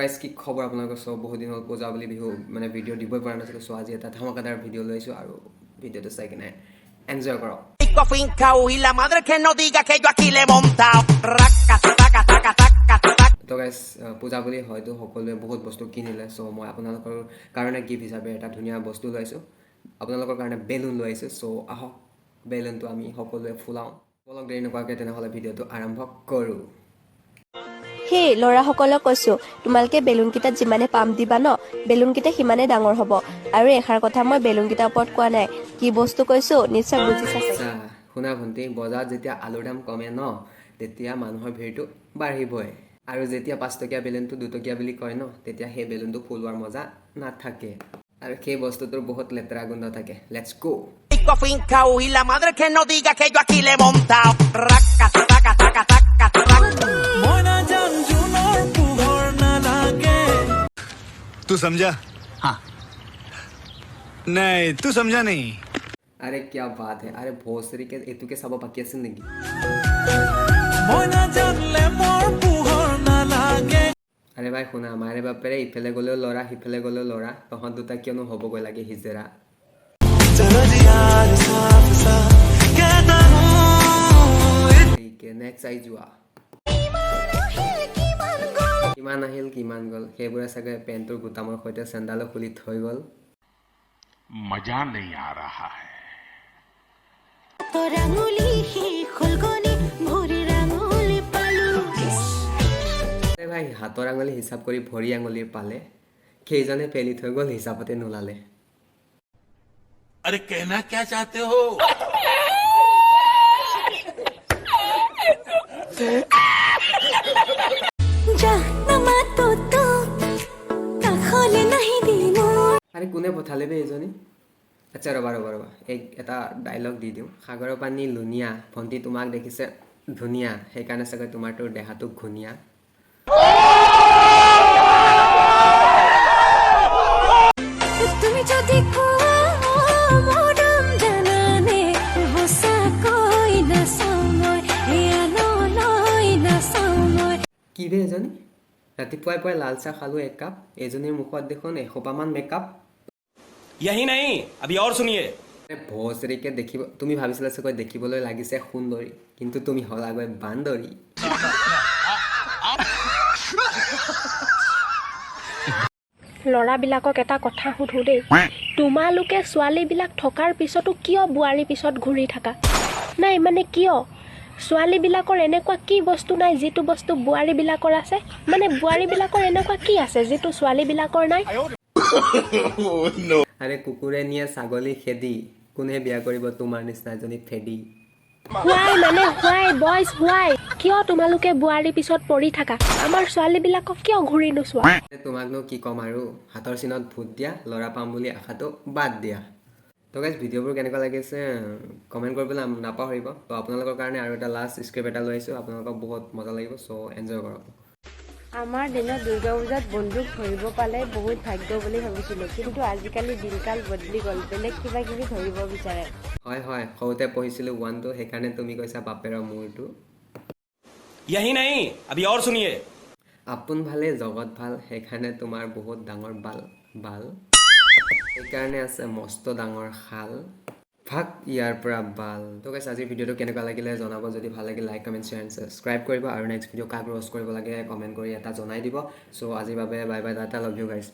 Guys কি খবৰ আপোনালোকৰ সব বহুত দিন হ'ল পূজা বুলি বিহু মানে ভিডিঅ' দিবই পৰা নাছিলোঁ চ' আজি এটা ধমাকাদাৰ ভিডিঅ' লৈছোঁ আৰু ভিডিঅ'টো চাই কিনে এনজয় কৰক তো গাইজ পূজা বুলি হয়তো সকলোৱে বহুত বস্তু কিনিলে চ' মই আপোনালোকৰ কাৰণে গিফ্ট হিচাপে এটা ধুনীয়া বস্তু লৈ আহিছোঁ আপোনালোকৰ কাৰণে বেলুন লৈ আহিছোঁ চ' আহক বেলুনটো আমি সকলোৱে ফুলাওঁ অলপ দেৰি নকৰাকৈ তেনেহ'লে ভিডিঅ'টো আৰম্ভ কৰোঁ হেই ল'ৰাসকলক কৈছোঁ তোমালোকে বেলুনকেইটাত যিমানে পাম্প দিবা ন বেলুনকেইটা সিমানে ডাঙৰ হ'ব আৰু এষাৰ কথা মই বেলুনকেইটাৰ ওপৰত কোৱা নাই কি বস্তু কৈছোঁ নিশ্চয় বুজিছা শুনা ভণ্টি বজাৰত যেতিয়া আলুৰ দাম কমে ন তেতিয়া মানুহৰ ভিৰটো বাঢ়িবই আৰু যেতিয়া 5 টকীয়া বেলুনটো 2 টকীয়া বুলি কয় ন তেতিয়া সেই বেলুনটো ফুলোৱাৰ মজা নাথাকে আৰু সেই বস্তুটোৰ বহুত লেতেৰা গোন্ধ থাকে let's go Fincao y la madre que no diga que yo aquí le he montado. Raca, taca, taca, taca, taca. तू समझा हाँ नहीं तू समझा नहीं अरे क्या बात है अरे भोसरी के एतु के सब बाकी আছে নেকি আরে ভাই শুনা মাৰে বাপেৰে ইফালে গলেও লৰা সিফালে গলেও লৰা তহত দুটা কিয়নো হ'বগৈ লাগে হিজেৰা নেক্সট আই যোৱা কিমান আহিল কিমান গ'ল সেইবোৰে চাগে পেণ্টৰ গুটামৰ সৈতে চেণ্ডালো খুলি থৈ গ'ল मजा नहीं आ रहा है ভাই হাতৰ আঙুলি হিচাপ কৰি ভৰি আঙুলিৰ পালে কেইজনে পেলি থৈ গ'ল হিচাপতে নোলালে अरे कहना क्या चाहते हो আরে কোনে পঠালে বে এজনী আচ্ছা ৰবা এটা ডায়লগ দি দিওঁ সাগৰৰ পানী লুনিয়া ভণ্টি তোমাক দেখিছে ধুনীয়া সেইকাৰণে চাগে তোমাৰ তোৰ দেহাটো ঘুনিয়া কি বে এজনী ৰাতিপুৱাই পুৱাই লাল চাহ খালো এক কাপ এজনীৰ মুখত দেখোন এসোপামান মেকআপ यही नहीं अभी और सुनिए ভোজৰিকে দেখিব তুমি ভাবিছিলা চাগৈ দেখিবলৈ লাগিছে সুন্দৰী কিন্তু তুমি হলাগৈ বান্দৰী ল'ৰাবিলাকক এটা কথা সুধো দেই তোমালোকে ছোৱালীবিলাক থকাৰ পিছতো কিয় বোৱাৰী পিছত ঘূৰি থাকা নাই মানে কিয় ছোৱালীবিলাকৰ এনেকুৱা কি বস্তু নাই যিটো বস্তু বোৱাৰীবিলাকৰ আছে মানে বোৱাৰীবিলাকৰ এনেকুৱা কি আছে যিটো ছোৱালীবিলাকৰ নাই আৰে কুকুৰে নিয়ে ছাগলী খেদি কোনে বিয়া কৰিব তোমাৰ নিচিনা এজনী ফেদি হোৱাই কিয় তোমালোকে বোৱাৰী পিছত পৰি থাকা আমাৰ ছোৱালীবিলাকক কিয় ঘূৰি নোচোৱা তোমাকনো কি ক'ম আৰু হাতৰ চিনত ভূত দিয়া ল'ৰা পাম বুলি আশাটো বাদ দিয়া তো গাইজ ভিডিঅ'বোৰ কেনেকুৱা লাগিছে কমেণ্ট কৰিবলৈ নাপাহৰিব তো আপোনালোকৰ কাৰণে আৰু এটা লাষ্ট স্ক্ৰিপ্ট এটা লৈ আহিছোঁ আপোনালোকক বহুত মজা লাগিব চ' এনজয় কৰক আমাৰ দিনত দুৰ্গা পূজাত বন্দুক ধৰিব পালে বহুত ভাগ্য বুলি ভাবিছিলোঁ কিন্তু আজিকালি দিনকাল বদলি গ'ল বেলেগ কিবা কিবি ধৰিব বিচাৰে হয় সৰুতে পঢ়িছিলোঁ 1 2 সেইকাৰণে তুমি কৈছা বাপেৰৰ মূৰটো यही नहीं अभी और सुनिए আপোন ভালে জগত ভাল সেইকাৰণে তোমাৰ বহুত ডাঙৰ বাল সেইকাৰণে আছে মস্ত ডাঙৰ খাল ভাগ ইয়াৰ পৰা বাল তো গাইছ আজিৰ ভিডিঅ'টো কেনেকুৱা লাগিলে জনাব যদি ভাল লাগিল like comment share and subscribe কৰিব আৰু নেক্সট ভিডিঅ' কাক ৰ'ষ্ট কৰিব লাগে কমেণ্ট কৰি এটা জনাই দিব চ' আজিৰ বাবে bye bye Tata love you গাইছ